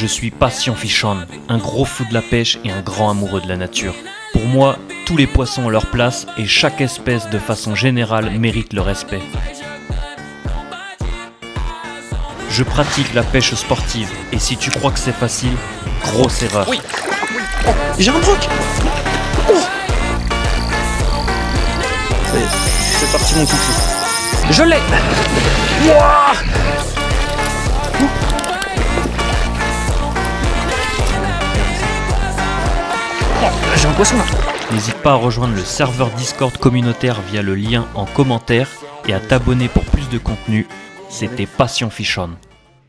Je suis Passion Fichon, un gros fou de la pêche et un grand amoureux de la nature. Pour moi, tous les poissons ont leur place et chaque espèce de façon générale mérite le respect. Je pratique la pêche sportive et si tu crois que c'est facile, grosse erreur. Oui. Oh, j'ai un broc. Oh. C'est parti mon kiki. Je l'ai. Ouah. J'ai un poisson là. N'hésite pas à rejoindre le serveur Discord communautaire via le lien en commentaire et à t'abonner pour plus de contenu. C'était Passion Fichon.